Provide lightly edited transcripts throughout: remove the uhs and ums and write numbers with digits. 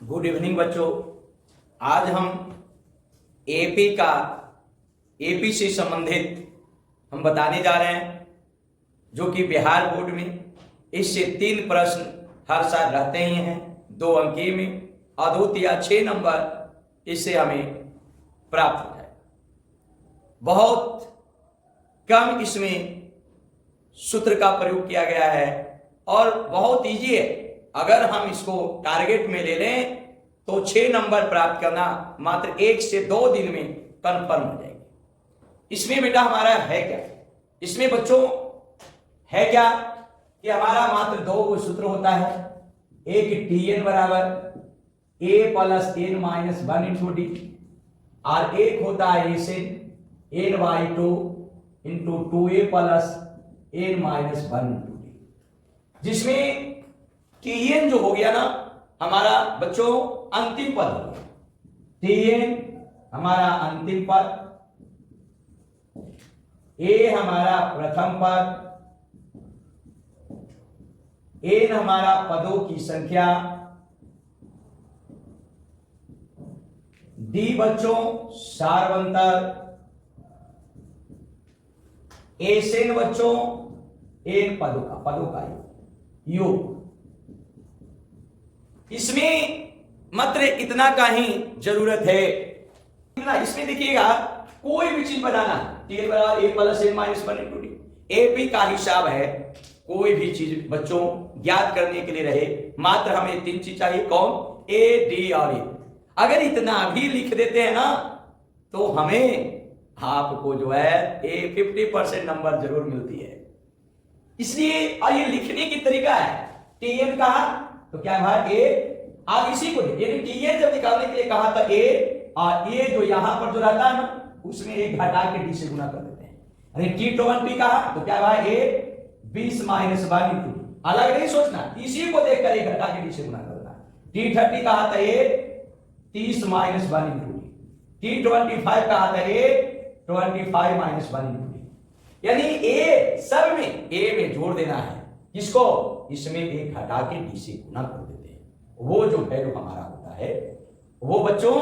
Good evening बच्चों। आज हम एपी से संबंधित हम बताने जा रहे हैं, जो कि बिहार बोर्ड में इससे 3 प्रश्न हर साल रहते ही हैं, 2 अंकीय में, अद्भुत या 6 नंबर इससे हमें प्राप्त हो जाए। बहुत कम इसमें सूत्र का प्रयोग किया गया है और बहुत इजी है। अगर हम इसको टारगेट में ले लें तो 6 नंबर प्राप्त करना मात्र 1 से 2 दिन में कंफर्म हो जाएगी। इसमें बेटा हमारा है क्या? इसमें बच्चों है क्या कि हमारा मात्र 2 सूत्र होता है। एक Tn बराबर a plus n minus 1 into D, और एक होता है Sn n/2 into 2a plus n minus 1 into D, जिसमें Tn जो हो गया ना हमारा बच्चों अंतिम पद हो गया। Tn हमारा अंतिम पद, A हमारा प्रथम पद, n हमारा पदों की संख्या, D बच्चों सार्वंतर, Sn बच्चों n पदों का योग। इसमें मात्र इतना का ही जरूरत है। इसमें देखिएगा कोई भी चीज बनाना, Tn बराबर a plus n minus 1 into D, AP का हिसाब है। कोई भी चीज बच्चों ज्ञात करने के लिए रहे, मात्र हमें 3 चीज चाहिए। कौन? ए, डी और ए। अगर इतना भी लिख देते हैं ना तो हमें आपको जो है 50% नंबर जरूर मिलती है। इसलिए और ये लिखने की तरीका है। Tn कहा तो क्या भाई ए, आप इसी को यानी Tn जब निकालने के लिए कहा था ए, और ये जो यहां पर जो रहता है ना उसमें एक घटा के डी से गुना कर देते हैं। अरे T20 कहा तो क्या भाई ए 20 माइनस 1 इंटू डी, अलग नहीं सोचना, इसी को देखकर एक घटा के डी से गुना करना। T30 कहा था ए 30 माइनस 1 इंटू डी, T25 कहा था ए 25 माइनस 1 इंटू डी। यानी ए सब में ए में जोड़ देना है। किसको? इसमें एक घटा के डी से गुना कर देते हैं। वो जो वैल्यू हमारा होता है वो बच्चों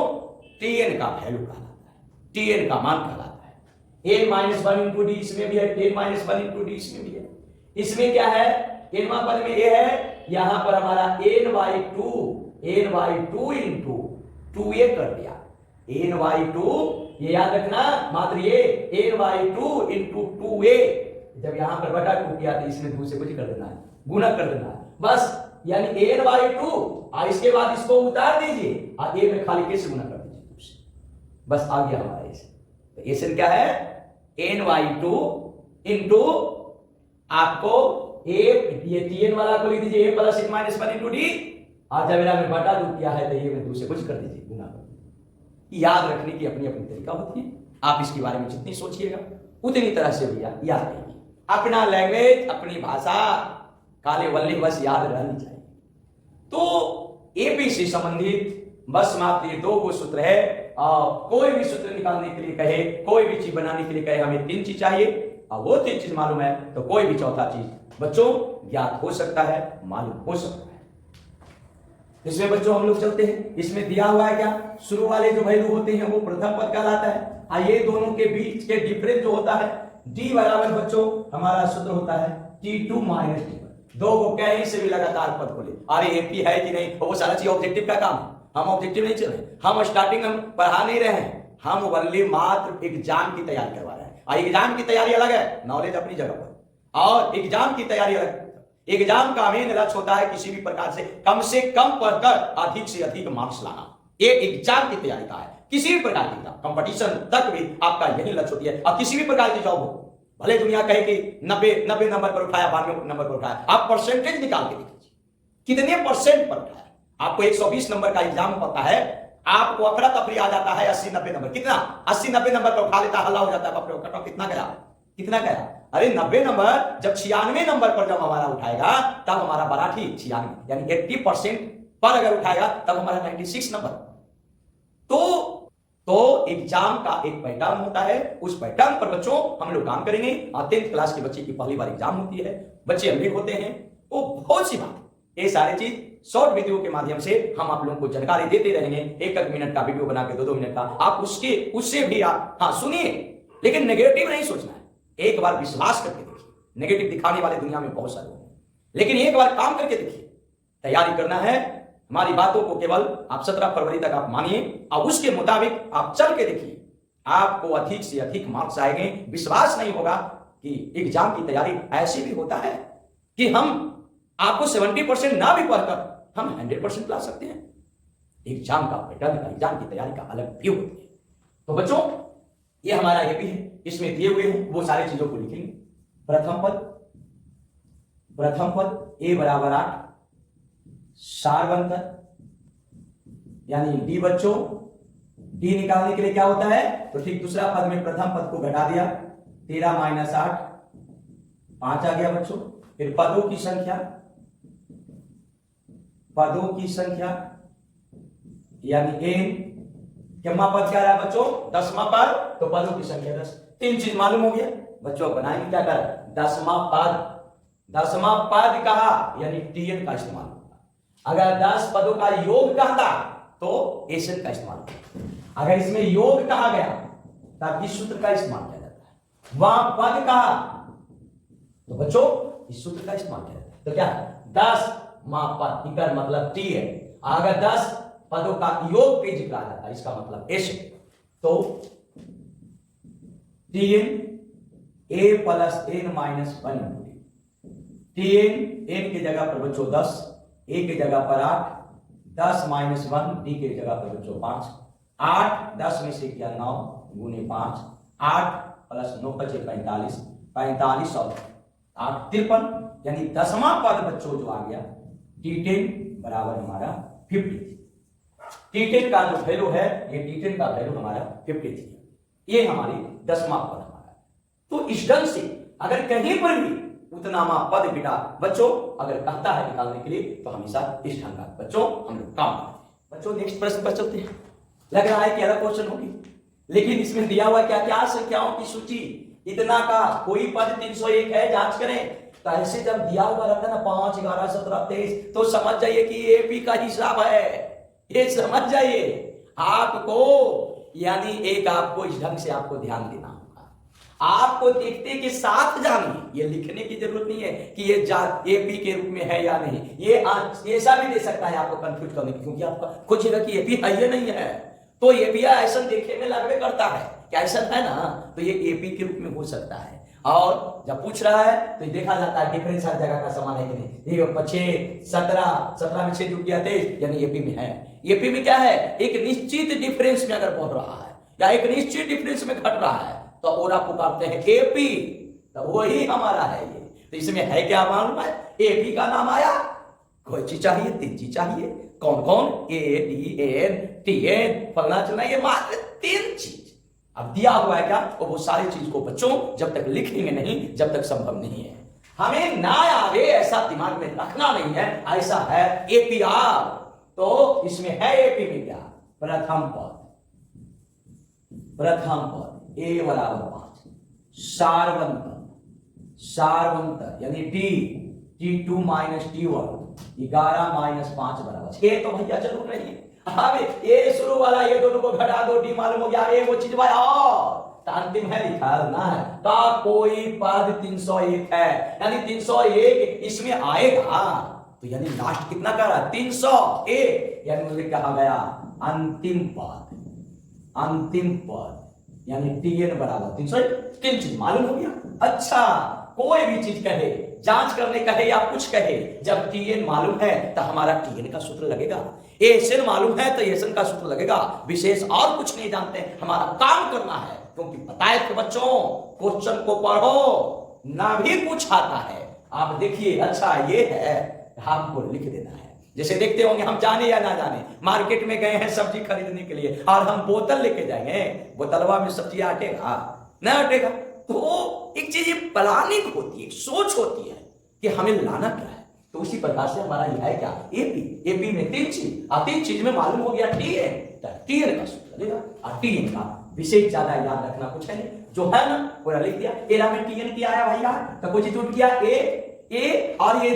Tn का वैल्यू कहलाता है, Tn का मान कहलाता है। a माइनस 1 इंटू डी इसमें भी है, n माइनस 1 इंटू डी इसमें भी है। इसमें क्या है? nवां पद में a है, यहां पर हमारा n/2 इंटू 2a कर दिया। n/2 ये याद रखना, मात्र ये n/2 इंटू 2a, जब यहां पर बटा 2 किया तो इसमें 2 से कुछ कर देना है, गुना कर देना है बस। यानी n/2 और इसके बाद इसको उतार दीजिए और a में खाली कैसे गुना कर दीजिए 2 से, बस आ गया हमारा Sn। तो Sn क्या है? n/2 इंटू आपको a, ये Tn वाला को लिख दीजिए a plus n minus 1 into D, और जब में बटा 2 किया है तो ये में 2 से कुछ कर दीजिए, गुना कर दीजिए। याद रखने की अपनी अपनी तरीका होती है। आप इसके बारे में जितनी सोचिएगा उतनी तरह से भैया याद रहेगी। अपना लैंग्वेज, अपनी भाषा काले वल्ली बस याद रहनी चाहिए। तो एपी से संबंधित बस मात्र ये 2 सूत्र है। कोई भी सूत्र निकालने के लिए कहे, कोई भी चीज बनाने के लिए कहे, हमें 3 चीज चाहिए, और वो 3 चीज मालूम है तो कोई भी चौथा चीज बच्चों ज्ञात हो सकता है, मालूम हो सकता है। इसमें बच्चों हम लोग चलते हैं। इसमें दिया हुआ है क्या? शुरू वाले जो वैल्यू होते हैं वो प्रथम पद कहलाता है, और ये दोनों के बीच के डिफरेंस जो होता है d बराबर बच्चों हमारा सूत्र होता है T2 माइनस T1। 2 को कहीं से भी लगातार पद को ले। अरे एपी है कि नहीं, वो सारा चीज ऑब्जेक्टिव का काम है। हम ऑब्जेक्टिव नहीं चल रहे, हम स्टार्टिंग हम पढ़ा नहीं रहे हैं, हम वनली मात्र एग्जाम की तैयारी करवा रहे हैं। और एग्जाम की तैयारी अलग है, नॉलेज अपनी जगह पर, और एग्जाम की तैयारी अलग। एग्जाम का मेन लक्ष्य होता है किसी भी प्रकार से कम पढ़कर अधिक से अधिक मार्क्स लाना। ये एग्जाम की तैयारी का है। किसी भी प्रकार की कंपटीशन तक भी आपका यही लक्ष्य होती है। और किसी भी प्रकार की जॉब हो, भले दुनिया कहे कि 90 नंबर पर उठाया, 92 नंबर पर उठाया, आप परसेंटेज निकाल के देखिए कितने परसेंट पर उठाया। आपको 120 नंबर का एग्जाम पता है, आपको अफरा तफरी आ जाता है 80-90 नंबर। कितना? 80-90 नंबर पर उठा लेता, हल्ला हो जाता है, बाप रे कट ऑफ कितना गया, कितना गया। अरे 90 नंबर जब 96 नंबर पर जब हमारा उठाएगा तब हमारा मराठी 96 यानी 80% पर अगर उठाएगा तब हमारा 96 नंबर। तो एग्जाम का एक पैटर्न होता है, उस पैटर्न पर बच्चों हम लोग काम करेंगे। 10th क्लास के बच्चे की पहली बार एग्जाम होती है, बच्चे अमीर होते हैं, वो बहुत सी बात, ये सारी चीज शॉर्ट वीडियो के माध्यम से हम आप लोगों को जानकारी देते रहेंगे। एक एक मिनट का वीडियो बना के 2-2 मिनट का, आप उससे भी आप हाँ सुनिए, लेकिन नेगेटिव नहीं सोचना है। एक बार विश्वास करके देखिए, नेगेटिव दिखाने वाले दुनिया में बहुत सारे हैं, लेकिन एक बार काम करके देखिए। तैयारी करना है, हमारी बातों को केवल आप 17 फरवरी तक आप मानिए और उसके मुताबिक आप चल के देखिए, आपको अधिक से अधिक मार्क्स आएंगे। विश्वास नहीं होगा कि एग्जाम की तैयारी ऐसे भी होता है कि हम आपको 70% ना भी पढ़कर हम 100% ला सकते हैं। एग्जाम का पैटर्न का, एग्जाम की तैयारी का अलग व्यू होती है। तो बच्चों, ये हमारा एपी है, इसमें दिए हुए हैं वो सारी चीजों को लिखेंगे। प्रथम पद ए बराबर 8, सारवंतर यानी डी। बच्चों डी निकालने के लिए क्या होता है, तो ठीक दूसरा पद में प्रथम पद को घटा दिया, 13 - 8 5 आ गया बच्चों। फिर पदों की संख्या यानी एन, कितना पद क्या रहा बच्चों, 10वां पद, तो पदों की संख्या 10। 3 चीज मालूम हो गया बच्चों। बनाएंगे क्या कर, 10वां पद कहा यानी टीएन का इस्तेमाल होगा। अगर 10 पदों का योग कहता तो एसन का इस्तेमाल होगा। अगर इसमें योग कहा गया तब इस सूत्र का इस्तेमाल किया जाता है। वहां पद कहा तो बच्चों इस सूत्र का इस्तेमाल किया जाता है। तो क्या 10वां पद, इकर मतलब टी है। अगर 10 पदों का योग पे जिक्र आ जाता है, इसका मतलब एस। तो TN A plus N minus 1 TN, N की जगह पर बच्चों 10, ए की जगह पर 8, 10 - 1 डी की जगह पर बच्चों 5, 8 10 में से किया 9 गुने 5, 8 प्लस 9 बचे 45, 45 और 8 53, यानी 10वां पद बच्चों जो आ गया T10 बराबर हमारा 50। T10 का जो वैल्यू है, ये T10 का वैल्यू हमारा 50 थी। ये हमारी 10वां पद हमारा। तो इस ढंग से अगर कहीं पर भी उतनामा पद बिटा बच्चों अगर कहता है निकालने के लिए, तो हमेशा इस ढंग का बच्चों हम लोग काम करते हैं। बच्चों नेक्स्ट प्रश्न पर चलते हैं। लग रहा है कि अलग क्वेश्चन होगी, लेकिन इसमें दिया हुआ क्या क्या संख्याओं की सूची, इतना का कोई पद 301 है, जांच करें। तो ऐसे जब दिया हुआ रहता है ना 5, 11, 17, 23, तो समझ जाइए कि एपी का हिसाब है। ये समझ जाइए आपको, यानी एक आपको इस ढंग से आपको ध्यान देना होगा। आपको देखते के साथ जानिए, ये लिखने की जरूरत नहीं है कि ये एपी के रूप में है या नहीं। ये ऐसा भी दे सकता है आपको कंफ्यूज करने की, क्योंकि आपका खोजिएगा कि एपी है या नहीं है, तो एपी ऐसा देखने में लगने करता है कि ऐसा है ना, तो ये एपी के रूप में हो सकता है। और जब पूछ रहा है तो देखा जाता है डिफरेंस हर जगह का समान है कि नहीं। ये 6 17 में 6 जुट गया 23, यानी एपी में है। एपी में क्या है, एक निश्चित डिफरेंस में अगर बढ़ रहा है या एक निश्चित डिफरेंस में घट रहा है तो और आप पुकारते हैं एपी, तो वही हमारा है ये। तो इसमें है क्या मालूम है, एपी का नाम आया, कोई चीज चाहिए, 3 चीज चाहिए। कौन कौन, A D N T N फलना चलना, ये मात्र 3 चीज अब दिया हुआ है क्या, और वो सारी चीज को बच्चों जब तक लिखेंगे नहीं, जब तक संभव नहीं है। हमें ना आवे ऐसा दिमाग में रखना नहीं है, ऐसा है एपीआर। तो इसमें है एपी में क्या, प्रथम पद ए बराबर 5, सारवंतर यानी T2 - T1 11 - 5 बराबर 6। तो भैया जरूर नहीं है। अब ये शुरू वाला ये दोनों को घटा दो, डी मालूम हो गया, ये वो चीज भाई और अंतिम है लिखा ना है तो कोई पद 301 है, यानी 301 इसमें आएगा। तो यानी लास्ट कितना कर रहा है 301, यानी मुझे कहा गया अंतिम पद यानी टीएन बराबर 301। 3 चीज मालूम हो गया। अच्छा, कोई भी चीज कहे, जांच करने कहे या कुछ कहे, जब टीएन मालूम है तो हमारा टीएन का सूत्र लगेगा, एएसएन मालूम है तो एएसएन का सूत्र लगेगा। विशेष और कुछ नहीं जानते, हमारा काम करना है। क्योंकि बताए थे बच्चों, क्वेश्चन को पढ़ो ना भी कुछ आता है, आप देखिए अच्छा ये है, आपको लिख देना है। जैसे देखते होंगे, हम जाने या ना जाने मार्केट में गए हैं सब्जी खरीदने के लिए और हम बोतल लेके जाएंगे, बोतलवा में सब्जी आटेगा ना आटेगा। तो एक चीज प्लानिंग होती है, सोच होती है कि हमें लाना क्या है। तो उसी प्रकार से हमारा यह है क्या, एपी में 3 चीज, 3 चीज में मालूम हो गया टीएन, टीएन का सूत्र लेगा। और टीएन का विशेष ज्यादा याद रखना कुछ है नहीं, जो है ना पूरा लिख दिया। एरा में टीएन किया आया भैया, तो कुछ टूट गया ए और ये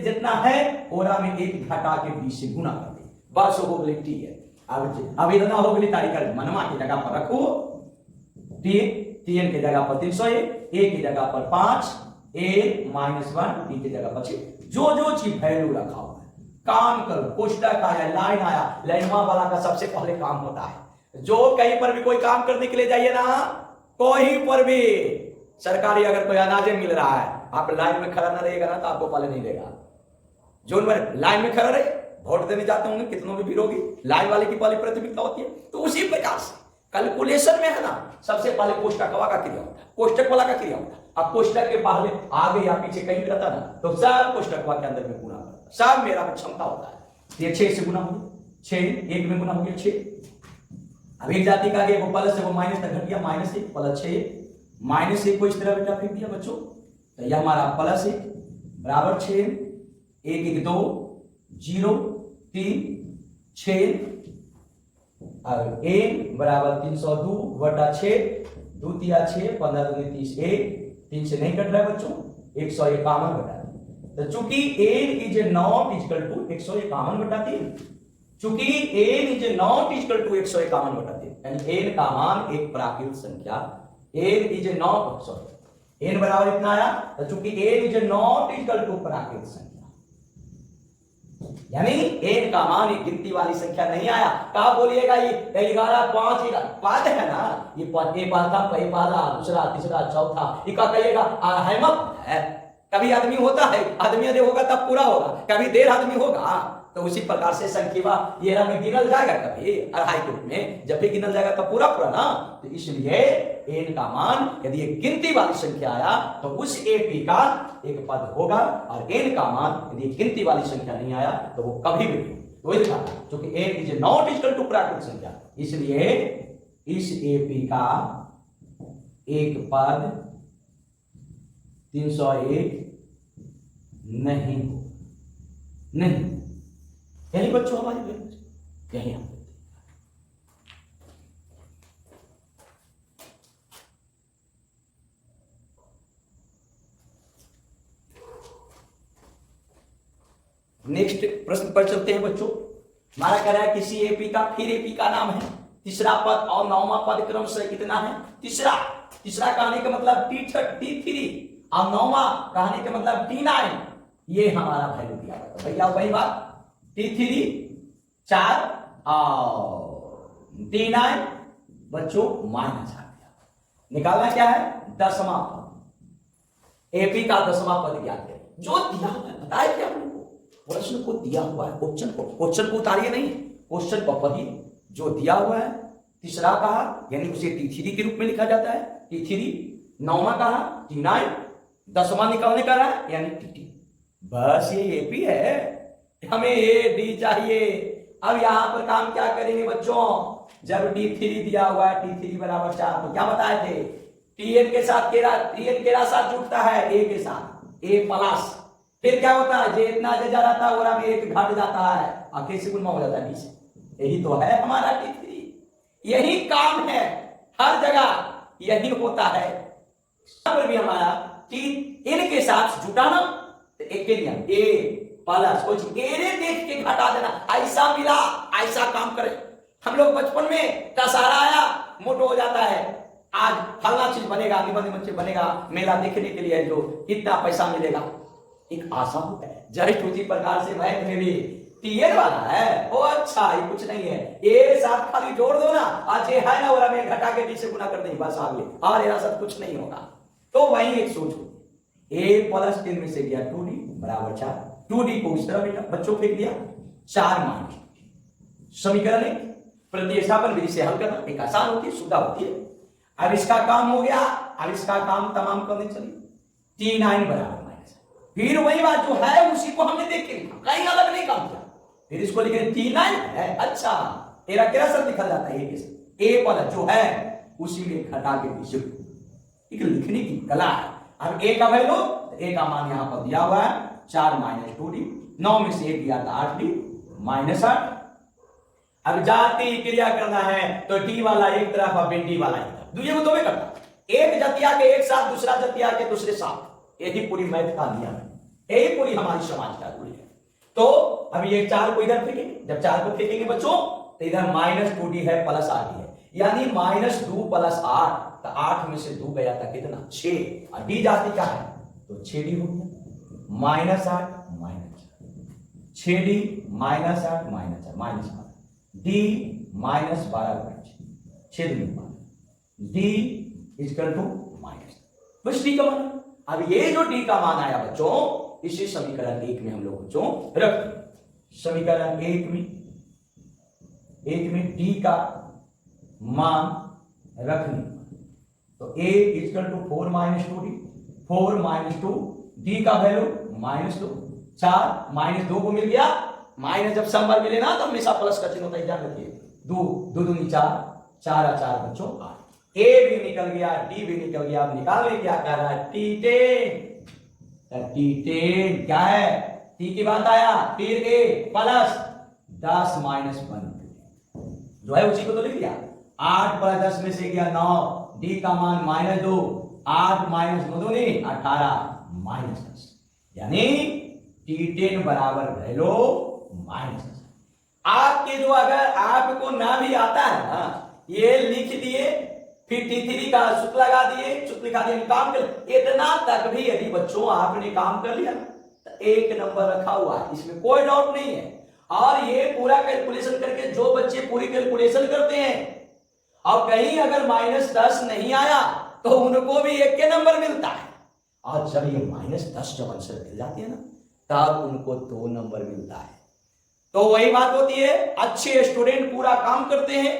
जितना है ओरा में एक घटा के बी से गुना कर दे, बस हो गई टी है। अब इतना हो गई तारीख मनवा की जगह पर रखो टीएन की जगह पर 300 ए की जगह पर 5 ए -1 डी की जगह पर 6। जो जो चीज वैल्यू रखा हुआ है काम करो, कोष्टक आया लाइन आया, लाइनवा वाला का सबसे पहले काम होता है। जो कहीं पर भी कोई काम करने के लिए जाइए ना, कहीं पर भी सरकारी अगर कोई अनाज मिल रहा है, आप लाइन में खड़ा ना रहेगा ना तो आपको पहले नहीं देगा। जो लाइन में खड़ा रहे, वोट देने जाते होंगे, कितनों भी भीड़ होगी, लाइन वाले की पहले प्राथमिकता होती है। तो उसी प्रकार से कैलकुलेशन में है ना, सबसे पहले कोष्टक का क्रिया होता है, कोष्टक वाला का क्रिया होता है। अब कोष्टक के पहले आगे या पीछे कहीं भी रहता ना तो सब कोष्टक के अंदर में गुना करता, सब मेरा में क्षमता होता है। ये 6 से गुना हो गया, 6 1 में गुना हो गया 6। अब एक जाति का आगे वो प्लस से वो माइनस तक घट गया, -1 प्लस 6 -1 को इस तरह बेटा फेंक दिया बच्चों, तो यह हमारा +1 बराबर 6 1 1 2 0 3 6 और a बराबर 302 बटा 6 2 तिया 6 15 दूनी 30 3 से नहीं कट रहा है बच्चों, 151 बटा 3। तो चूंकि n is not equal to 151 बटा 3, चूंकि n is not equal to 151 बटा 3, यानी n का मान एक प्राकृत संख्या, n is not sorry n बराबर इतना आया, तो चूंकि n is not equal to प्राकृत संख्या, यानी n का मान एक गिनती वाली संख्या नहीं आया। कहा बोलिएगा ये 11 5 पाद है ना, ये पहला दूसरा तीसरा चौथा, ये क्या कहिएगा अहमक है। कभी आदमी होता है, आदमी यदि होगा तब पूरा होगा, कभी देर आदमी होगा, तो उसी प्रकार से संख्या ये में गिनल जाएगा, कभी अढ़ाई के रूप में जब भी गिनल जाएगा तब पूरा पूरा ना। तो इसलिए n का मान यदि एक गिनती वाली संख्या आया तो उस AP का एक पद होगा, और n का मान यदि गिनती वाली संख्या नहीं आया तो वो कभी भी नहीं। क्योंकि n is not equal to प्राकृत संख्या, इसलिए इस AP का एक पद 301 नहीं नहीं। यही बच्चों हमारी यही हम नेक्स्ट प्रश्न पर चलते हैं बच्चों। हमारा कह रहा है किसी एपी का फिर एपी का नाम है, तीसरा पद और 9वां पद क्रम से कितना है, तीसरा कहने का मतलब T3 और 9वां कहने का मतलब T9। ये हमारा वैल्यू दिया था भैया, वही बात T3 4 और T9 बच्चों माइनस आ गया। निकालना क्या है, 10वां पद, एपी का 10वां पद ज्ञात है। जो दिया हुआ है बताए क्या आपको, प्रश्न को दिया हुआ है, क्वेश्चन को उतारिए नहीं, क्वेश्चन को पढ़िए। जो दिया हुआ है तीसरा कहा यानी उसे T3 के रूप में लिखा जाता है, T3 9वां कहा T9 10वां निकालने का रहा है यानी TT। बस ये एपी है, हमें ए डी चाहिए। अब यहां पर काम क्या करेंगे बच्चों, जब T3 दिया हुआ है T3 बराबर 4 तो क्या बताए थे, Tn के साथ Tn के साथ जुड़ता है a के साथ, a प्लस, फिर क्या होता है जे इतना जा रहता है ओरा में एक घट जाता है और कैसे गुना हो जाता है नीचे। यही तो है हमारा T3, यही काम है हर जगह यही होता है। पर भी हमारा Tn के साथ जुटाना तो एक के लिए a प्लस कुछ एरे देख के घटा देना, ऐसा मिला ऐसा काम करे। हम लोग बचपन में दशहरा आया मोटो हो जाता है, आज फलना चीज बनेगा, निबंध बनेगा, मेला देखने के लिए जो इतना पैसा मिलेगा, एक आशा होता है। जस्ट उसी प्रकार से मैथ में भी Tn वाला है, ओ अच्छा ये कुछ नहीं है, ए साथ खाली जोड़ दो ना, आज ये है ना और हमें घटा के बीच से गुना कर देंगे बस आगे, और ये सब कुछ नहीं होगा। तो वही एक सोच होती, a प्लस 3 में से गया 2d बराबर 4, 2d को इस तरह बेटा बच्चों फेंक दिया, 4 मान समीकरण है प्रतिस्थापन विधि से हल करना एक आसान होती है, सुविधा होती है। अब इसका काम हो गया, अब इसका काम तमाम करने चलिए। T9 बराबर माइनस, फिर वही बात जो है उसी को हमने देख के लिखा, कहीं अलग नहीं काम किया, फिर इसको लिखे T9 है। अच्छा तेरा क्या सब लिखा जाता है, ए वाला जो है उसी में घटा के पीछे एक लिखने की कला है। अब ए का वैल्यू, ए का मान यहां पर दिया हुआ है 4 माइनस 2d, 9 में से 1 दिया था 8d माइनस 8। अब जाति क्रिया करना है तो टी वाला एक तरफ और डी वाला एक तरफ, दूसरे को दो में करता, एक जतिया के एक साथ दूसरा जतिया के दूसरे साथ, यही पूरी मैथ का नियम है। यही पूरी हमारी समाज का रूल है। तो अब ये 4 को इधर फेंकेंगे, जब 4 को फेंकेंगे बच्चों तो इधर -2d है प्लस 8d है, यानी -2 + 8, तो 8 में से 2 गया था कितना 6, और d जाती क्या है तो 6d हो गया, -8 6d -8 -8 d -12 6 d equal to minus, बस d का मान। अब ये जो d का मान आया बच्चों, इसे समीकरण 1 में हम लोग बच्चों रख दें। समीकरण 1 में d का मान रखने तो a equal to 4 - 2d, 4 - 2 d का वैल्यू -2, 4 -2 को मिल गया, माइनस जब समर मिले ना तो हमेशा प्लस का चिन्ह होता है, ध्यान रखिए। 2 2 दूनी 4, 4 और 4 बच्चों 8, a भी निकल गया, d भी निकल गया। अब निकालने क्या कर रहा है t10, t10 क्या है, t की बात आया, फिर a प्लस 10 - 1 जो है उसी को तो लिख दिया। 8 + 10 में से गया 9, d का मान -2, 8 - 9 दूनी 18 -10, यानी t10 बराबर वैल्यू -10। आपके जो अगर आपको ना भी आता है ना, ये लिख दिए, फिर t3 का सूत्र लगा दिए, सूत्र लिखा दिए, काम कर, इतना तक भी यदि बच्चों आपने काम कर लिया तो 1 नंबर रखा हुआ है, इसमें कोई डाउट नहीं है। और ये पूरा कैलकुलेशन करके जो बच्चे पूरी कैलकुलेशन करते हैं और कहीं अगर -10 नहीं आया तो उनको भी 1 के नंबर मिलता है, और जब ये -10 जब आंसर मिल जाती है ना तब उनको 2 नंबर मिलता है। तो वही बात होती है, अच्छे स्टूडेंट पूरा काम करते हैं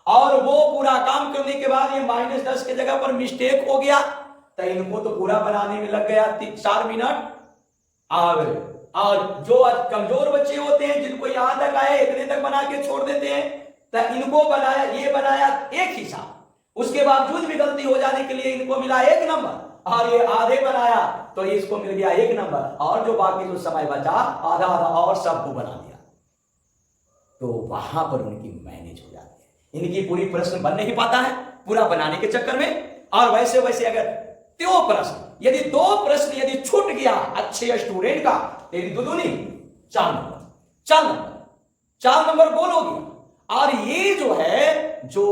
और वो पूरा काम करने के बाद ये -10 की जगह पर मिस्टेक हो गया तो इनको तो पूरा बनाने में लग गया 4 मिनट। और जो कमजोर बच्चे होते हैं जिनको यहां तक आए इतने तक बना के छोड़ देते हैं, तो इनको बनाया, ये बनाया एक हिसाब, उसके बावजूद भी गलती हो जाने के लिए इनको मिला 1 नंबर, और ये आधे बनाया तो इसको मिल गया 1 नंबर, और जो बाकी जो समय बचा आधा आधा और सबको बना दिया, तो वहां पर उनकी मैनेज हो जाती है। इनकी पूरी प्रश्न बन नहीं पाता है पूरा बनाने के चक्कर में। और वैसे वैसे अगर त्यो प्रश्न यदि 2 प्रश्न यदि छूट गया अच्छे स्टूडेंट का, तेरी दुदुनी 4 नंबर गोल हो गया। और ये जो है जो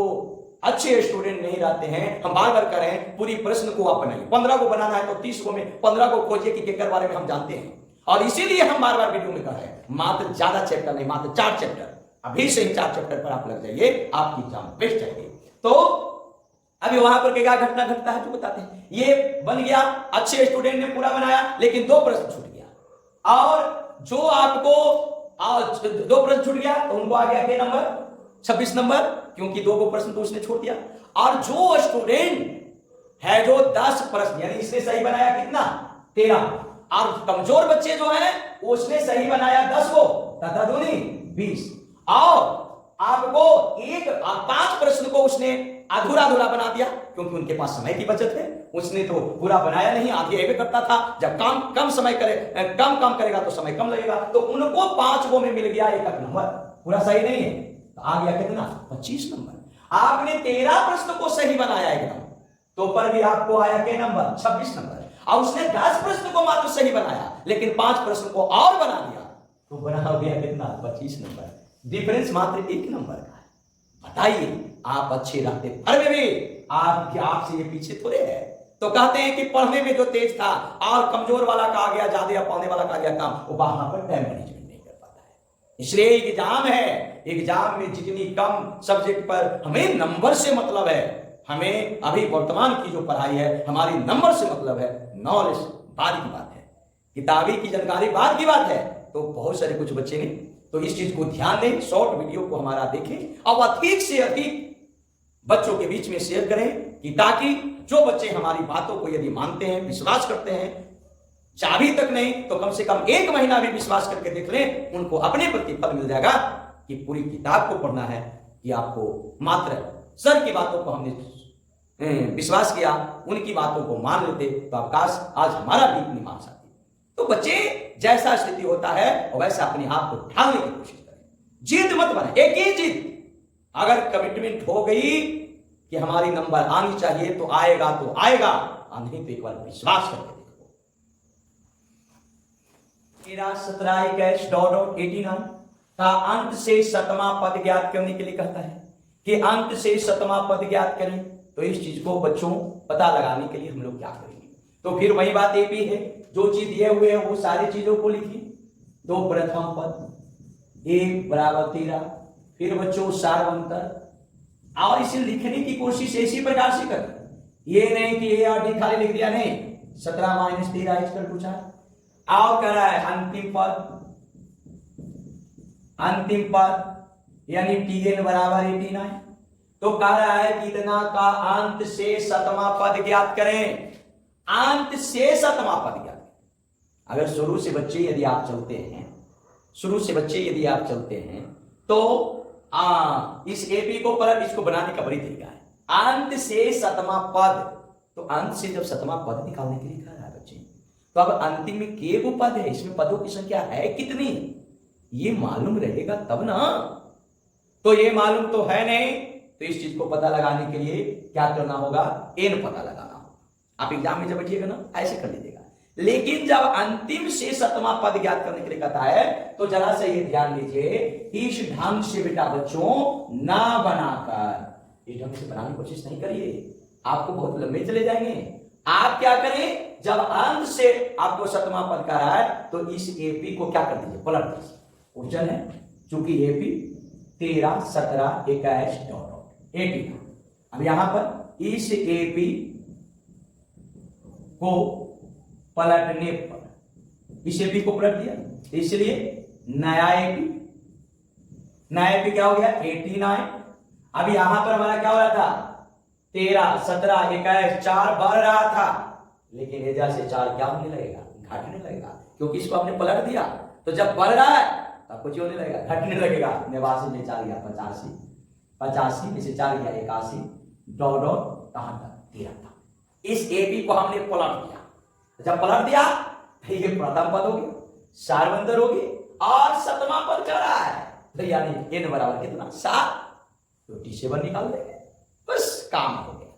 अच्छे स्टूडेंट नहीं रहते हैं, हम बार बार करें पूरी प्रश्न को आप बनाइए, 15 को बनाना है तो 30 को में 15 को खोजिए कि केकर बारे में हम जानते हैं। और इसीलिए हम बार बार वीडियो में कह रहे हैं मात्र ज्यादा चैप्टर नहीं, मात्र 4 चैप्टर, अभी से ही 4 चैप्टर पर आप लग जाइए, आपकी एग्जाम बेस्ट रहेगी। तो अभी वहां पर क्या घटना घटता है जो बताते हैं। ये बन गया, अच्छे स्टूडेंट ने पूरा बनाया, लेकिन 2 प्रश्न छूट गया, और जो आपको 2 प्रश्न छूट गया तो उनको आ गया के नंबर 26 नंबर, क्योंकि 2 को प्रश्न तो उसने छोड़ दिया। और जो स्टूडेंट है जो 10 प्रश्न यानी इसने सही बनाया कितना 13, और कमजोर बच्चे जो हैं उसने सही बनाया 10 को, तथा दूनी 20, और आपको 5 प्रश्न को उसने अधूरा बना दिया, क्योंकि उनके पास समय की बचत है, उसने तो पूरा बनाया नहीं, आगे ऐसे करता था, जब कम समय करे कम काम करेगा तो समय कम लगेगा, तो उनको 5 में मिल गया 1 नंबर, पूरा सही नहीं है, तो आ गया कितना 25 नंबर। आपने 13 प्रश्न को सही बनाया एकदम, तो पर भी आपको आया के नंबर 26 नंबर, और उसने 10 प्रश्न को मात्र सही बनाया, लेकिन 5 प्रश्न को और बना दिया, तो बना गया कितना 25 नंबर। डिफरेंस मात्र 1 नंबर का है। बताइए आप अच्छे रहते पर भी आपसे ये पीछे थोड़े है। तो कहते हैं कि पढ़ने में जो तेज था और कमजोर वाला का आ गया ज्यादा, या पढ़ने वाला का आ गया काम, वो वहां पर टाइम मैनेजमेंट नहीं कर पाता है। इसलिए एग्जाम है, एग्जाम में जितनी कम सब्जेक्ट पर हमें नंबर से मतलब है, हमें अभी वर्तमान की जो पढ़ाई है हमारी नंबर से मतलब है, नॉलेज बाद की बात है, किताबी की जानकारी बाद की बात है। तो बहुत सारे कुछ बच्चे ने तो इस चीज को ध्यान दें, शॉर्ट वीडियो को हमारा देखें और अधिक से अधिक बच्चों के बीच में शेयर करें, कि ताकि जो बच्चे हमारी बातों को यदि मानते हैं, विश्वास करते हैं, चाबी तक नहीं तो कम से कम 1 महीना भी विश्वास करके देख लें, उनको अपने प्रति फल मिल जाएगा कि पूरी किताब को पढ़ना है, कि आपको मात्र सर की बातों को हमने विश्वास किया, उनकी बातों को मान लेते तो आकाश आज हमारा भी नहीं मान सकते। तो बच्चे जैसा स्थिति होता है वैसा अपने आप को ढालने की कोशिश करें, जिद मत बने, एक ही जिद, अगर कमिटमेंट हो गई कि हमारी नंबर आनी चाहिए तो आएगा, नहीं तो एक बार विश्वास करके देखो। 13 17 21 डॉट डॉट 89 का अंत से शतमा पद ज्ञात करने के लिए कहता है कि अंत से शतमा पद ज्ञात करें। तो इस चीज को बच्चों पता लगाने के लिए हम लोग क्या करेंगे, तो फिर वही बात ये भी है, जो चीज दिए हुए है वो सारी चीजों को लिखिए। तो प्रथम पद a बराबर 13, फिर बच्चों सार्वंतर, और इसे लिखने की कोशिश इसी प्रकार से कर, ये नहीं कि ए और डी खाली लिख दिया, नहीं 17 माइनस 13 इक्वल टू 4। और कह रहा है अंतिम पद यानी tn बराबर 89। तो कह रहा है कितना का अंत से शतमा पद ज्ञात करें, अंत से शतमा पद ज्ञात। अगर शुरू से बच्चे यदि आप चलते हैं, तो इस एपी को पलट, इसको बनाने का बड़ी तरीका है, अंत से शतमा पद। तो अंत से जब शतमा पद निकालने के लिए कह रहा है बच्चे, तो अब अंतिम में के वो पद है, इसमें पदों की संख्या है कितनी, ये मालूम रहेगा तब ना। तो ये मालूम तो है नहीं, तो इस चीज को पता लगाने के लिए क्या करना होगा, एन पता लगाना होगा। आप एग्जाम में जब बैठिएगा ना ऐसे कर लीजिएगा। लेकिन जब अंतिम से शतमा पद ज्ञात करने के लिए कहता है, तो जरा से ये ध्यान दीजिए, इस ढंग से बेटा बच्चों ना बनाकर, इस ढंग से बनाने की कोशिश नहीं करिए, आपको बहुत लंबे चले जाएंगे। आप क्या करें, जब अंत से आपको शतमा पद का रहा है, तो इस एपी को क्या कर दीजिए, पलट दीजिए। क्वेश्चन है, चूंकि एपी 13 17 21 डॉट 18, अब यहां पर इस एपी को पलटने पर इस एपी को पलट दिया, इसलिए नया एपी क्या हो गया 89। अब यहां पर हमारा क्या हो रहा था, 13 17 21 4 बढ़ रहा था, लेकिन एजा से 4 क्या होने लगेगा, घटने लगेगा, क्योंकि इसको आपने पलट दिया। तो जब बढ़ रहा है तब कुछ होने लगेगा, घटने लगेगा। 89 में 4 गया 85, 85 में से 4 गया 81, डॉट डॉट कहां तक 13 था। इस एपी को हमने पलट दिया, जब पलट दिया ये प्रथम पद हो गया, सार्वंतर हो गई, और शतमा पद कर रहा है, तो यानी n बराबर कितना 7, तो t7 निकाल देंगे, बस काम हो गया।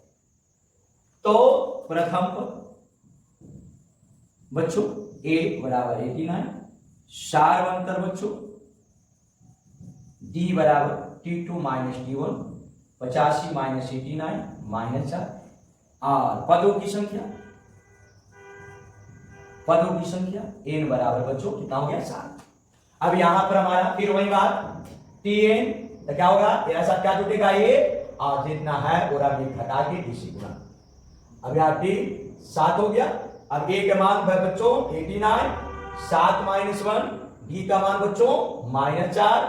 तो प्रथम पद बच्चों a बराबर 89, सार्वंतर बच्चों d बराबर t2 minus t1, 85 minus 89 minus 4, और पदों की संख्या n बराबर बच्चों कितना हो गया 7। अब यहां पर हमारा फिर वही बात, tn तो क्या होगा, तेरा साथ क्या जुटेगा ये, और जितना है पूरा भी घटा के डीसी गुना। अब यहाँ t 7 हो गया। अब a का मान बच्चों 89, 7 माइनस 1, d का मान बच्चों माइनस 4,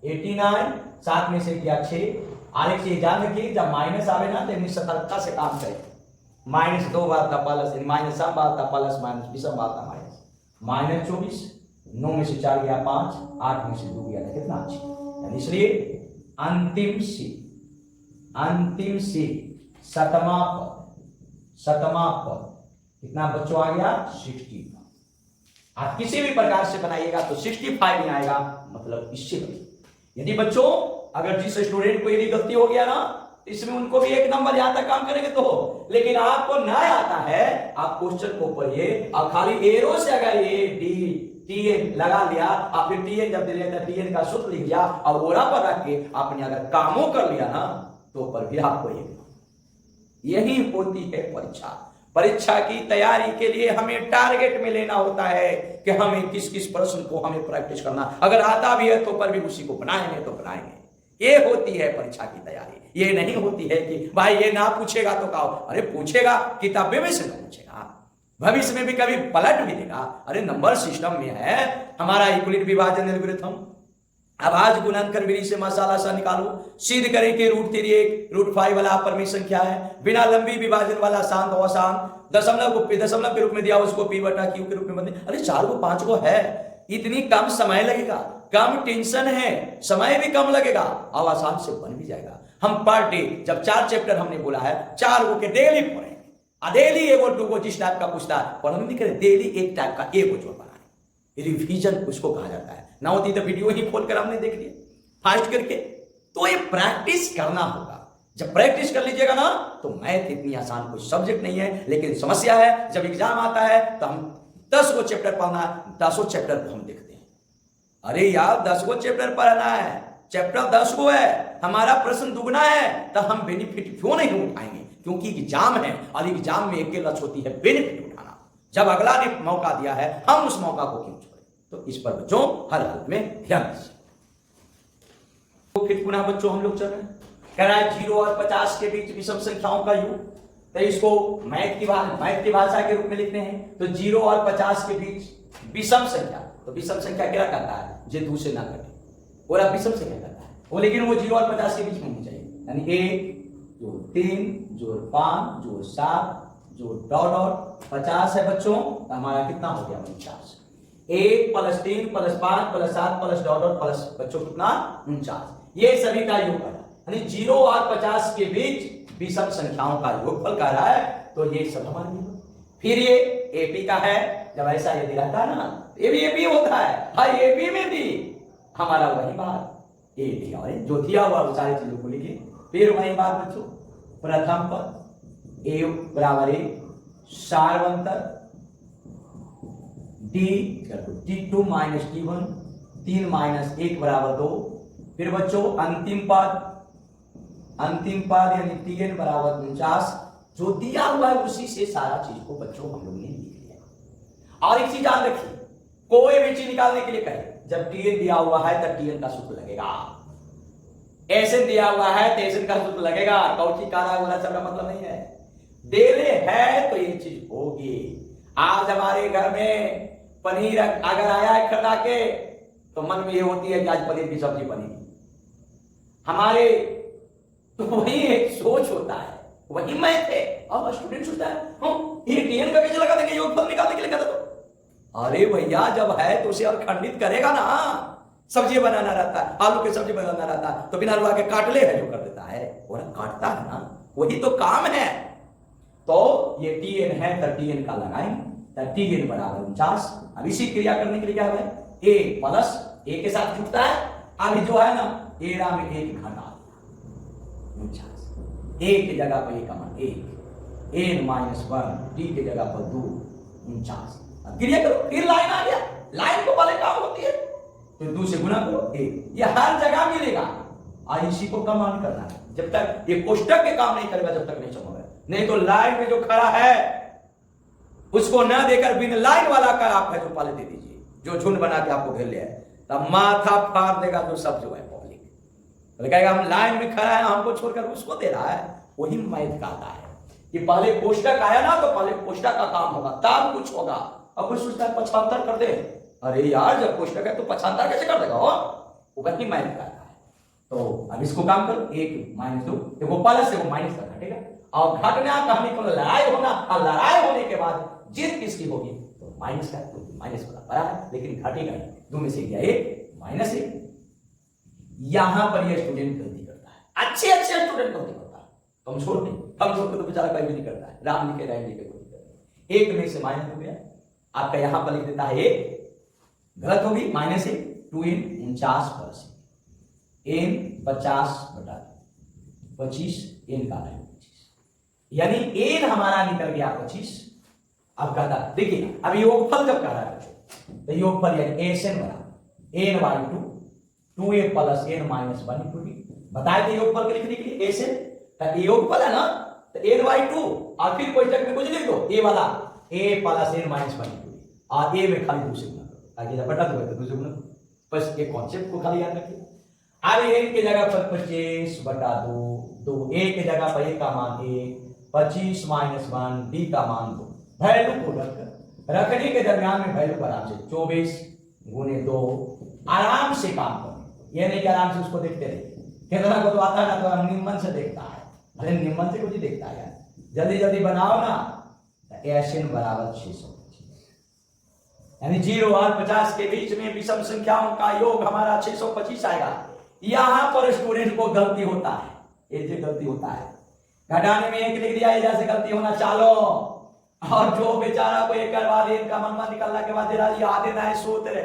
89 7 में से किया 6। आगे से ध्यान रखिए, जब माइनस आवे ना तो सतर्कता से काम करें। माइनस 2 बार था प्लस, माइनस 3 बार था प्लस, माइनस 20 बार था माइनस, माइनस 24, 9 में से 4 गया 5, 8 में से 2 गया था कितना 6। इसलिए अंतिम से शतमा पद कितना बच्चों आ गया 65। आप किसी भी प्रकार से बनाइएगा तो 65 ही आएगा, मतलब इससे यदि बच्चों अगर जिस स्टूडेंट को यदि गलती हो गया ना, इसमें उनको भी 1 नंबर यहां तक काम करेंगे तो हो, लेकिन आपको ना आता है, आप क्वेश्चन को पढ़िए और खाली एरो से अगर ए डी टीएन लगा लिया और फिर टीएन जब दे लिया टीएन का सूत्र लिख लिया और ओरा पर रख के आपने अगर कामों कर लिया ना, तो पर भी आपको यही होती है परीक्षा की तैयारी के लिए हमें टारगेट में लेना होता है कि हमें किस किस प्रश्न को हमें प्रैक्टिस करना, अगर आता भी है तो पर भी उसी को बनाएंगे तो बनाएंगे। ये होती है परीक्षा की तैयारी। ये नहीं होती है कि भाई ये ना पूछेगा तो कहो, अरे पूछेगा किताबें में से ना पूछेगा, भविष्य में भी कभी पलट भी देगा। अरे नंबर सिस्टम में है हमारा यूक्लिड विभाजन एल्गोरिथम, आवाज गुणनकर विधि से मसाला सा निकालो, सिद्ध करें कि √3 वाला अपर में संख्या है, बिना लंबी विभाजन वाला शांत और अशांत, दशमलव के रूप में दिया उसको p बटा q के रूप में बदले। अरे 4 को 5 को है, इतनी कम समय लगेगा, कम टेंशन है, समय भी कम लगेगा और आसान से बन भी जाएगा। हम पर डे जब 4 चैप्टर हमने बोला है 4 को के डेली पढ़ेंगे, डेली एगो टू जिस टाइप का पूछता है पढ़ने नहीं करे, डेली एक टाइप का एक जोड़ बनाए, रिवीजन उसको कहा जाता है। ना होती तो वीडियो ही खोलकर हमने देख लिया फास्ट करके। तो ये प्रैक्टिस करना होगा, जब प्रैक्टिस कर लीजिएगा ना तो मैथ इतनी आसान कोई सब्जेक्ट नहीं है, लेकिन समस्या है जब एग्जाम आता है तो हम 10 गो चैप्टर पढ़ना है, 10 चैप्टर को हम देखते हैं। अरे यार 10 गो चैप्टर पढ़ना है, चैप्टर 10 गो है, हमारा प्रश्न दुगना है, तो हम बेनिफिट क्यों नहीं उठाएंगे? क्योंकि एग्जाम है और एग्जाम में एक लक्ष्य होती है बेनिफिट उठाना। जब अगला ने मौका दिया है हम उस मौका को क्यों छोड़ें? तो इस पर बच्चों हर हाल में ध्यान दीजिए। तो फिर पुनः बच्चों हम लोग चल रहे हैं, कह रहा है 0 और 50 के बीच विषम संख्याओं का योग। तो इसको मैथ की भाषा के रूप में लिखते हैं। तो 0 और 50 के बीच विषम संख्या, तो विषम संख्या क्या करता है? जे 2 से ना कटे, और अब विषम संख्या करता है वो, लेकिन वो 0 और 50 के बीच में होनी चाहिए। यानी 1 जोड़ 3 जोड़ 5 जोड़ 7 जोड़ डॉट 50 है बच्चों। तो हमारा कितना हो गया? 49। 1 + 3 + 5 + 7 + डॉट प्लस बच्चों कितना? 49। ये सभी का योग है, यानी 0 और 50 के बीच विषम संख्याओं का योगफल कर रहा है। तो ये सब हमारे लिए। फिर ये एपी का है, जब ऐसा यदि रहता है ना, ये भी एपी होता है। हाँ, एपी में भी हमारा वही बात ए दिया है, जो दिया हुआ वो सारी चीजों को लिखिए। फिर वही बात बच्चों, प्रथम पद ए बराबर ए, सार्वंतर डी T2 - T1, 3 - 1 = 2। फिर बच्चों अंतिम पद यानी Tn बराबर 49, जो दिया हुआ है उसी से सारा चीज को बच्चों हम लोग ने लिख लिया। और एक चीज याद रखिए, कोई भी चीज निकालने के लिए कहे, जब Tn दिया हुआ है तब Tn का सूत्र लगेगा, ऐसे दिया हुआ है तो ऐसे का सूत्र लगेगा। कौची कारा वाला सबका मतलब नहीं है, देले है तो ये चीज होगी। आज हमारे घर में पनीर अगर आया है खरीदा के, तो मन में ये होती है कि आज पनीर की सब्जी बनेगी हमारे, तो वही एक सोच होता है, वही मैथ है। और स्टूडेंट सोचता है ये Tn का कैसे लगा देंगे योगफल निकालने के लिए कहता। तो अरे भैया जब है तो उसे और खंडित करेगा ना। सब्जी बनाना रहता है, आलू की सब्जी बनाना रहता है, तो बिना आलू के काटले है जो कर देता है, और काटता है ना, वही तो काम है। तो ये Tn है तो Tn का लगाएंगे, तो Tn बराबर 49। अब इसी क्रिया करने के लिए क्या है? a प्लस a के साथ जुड़ता है। अभी जो है ना एरा में 1 घटा 49, a की जगह पर 1 का मान 1, n - 1 d की जगह पर 2, 49। अब क्रिया करो, फिर लाइन आ गया। लाइन को पहले काम होती है तो 2 से गुना करो 1, ये हर जगह मिलेगा। और इसी को कमांड करना है, जब तक ये कोष्टक के काम नहीं करेगा जब तक नहीं समझ। नहीं तो लाइन में जो खड़ा है उसको ना देकर बिन लाइन वाला कर आप है जो पहले दे दीजिए, जो झुंड बना के आपको घेर लिया है, तब माथा फाड़ देगा जो सब जो है पब्लिक। तो कहेगा हम लाइन में खड़ा है, हमको छोड़कर उसको दे रहा है। वही मैथ कहता है कि पहले कोष्टक आया ना तो पहले कोष्टक का काम होगा तब कुछ होगा। अब कुछ सोचता है 75 कर दे, अरे यार जब कोष्टक है तो 75 कैसे कर देगा? वो वही मैथ कहता है। तो अब इसको काम करो, 1 - 2, देखो प्लस से वो माइनस का घटेगा। और घटना कहानी को लड़ाई होना, और लड़ाई होने के बाद जीत किसकी होगी? तो माइनस का, तो माइनस वाला बड़ा है लेकिन घटेगा नहीं। 2 में से गया 1 - 1। यहां पर ये स्टूडेंट गलती करता है, अच्छे स्टूडेंट गलती करता है, कमजोर नहीं। कमजोर को तो बेचारा कभी भी नहीं करता है। राम जी के कोई नहीं करता। 1 में से माइनस हो गया, आपका यहां पर लिख देता है 1, गलत होगी -1, 2n 49 प्लस n 50 बटा 25, n का है 25, यानी n हमारा निकल गया 25। अब कहता देखिए, अब योगफल जब कह रहा है तो योगफल यानी Sn बराबर n/2 2a + n - 1 × d। बताए थे योगफल के लिखने के लिए Sn, तो योगफल है ना, तो n/2 और फिर कोष्टक में कुछ लिख दो a वाला, a + n - 1 × d, और a में खाली 2 से गुना करो, आगे जब बटा दो तो 2 से गुना करो। बस ये कॉन्सेप्ट को खाली याद रखिए। अब n की जगह पर 25 बटा 2, a की जगह पर a का मान 1, 25 - 1 d का मान 2। वैल्यू को रखने के दरमियान में वैल्यू को आराम से 24 × 2 आराम से काम करो। ये नहीं कि आराम से उसको देखते रहिए, कितना को तो आता है ना तो निम्न से देखता है, अरे निम्न से कुछ ही देखता है, जल्दी जल्दी बनाओ ना। Sn बराबर 625, यानी 0 और 50 के बीच में विषम संख्याओं का योग हमारा 625 आएगा। यहां पर स्टूडेंट को गलती होता है, ऐसे गलती होता है, घटाने में 1 लिख दिया, जैसे गलती होना चालो। और जो बेचारा को 1 बाद 1 का मनवा निकलने के बाद याद ना है सोच रहे,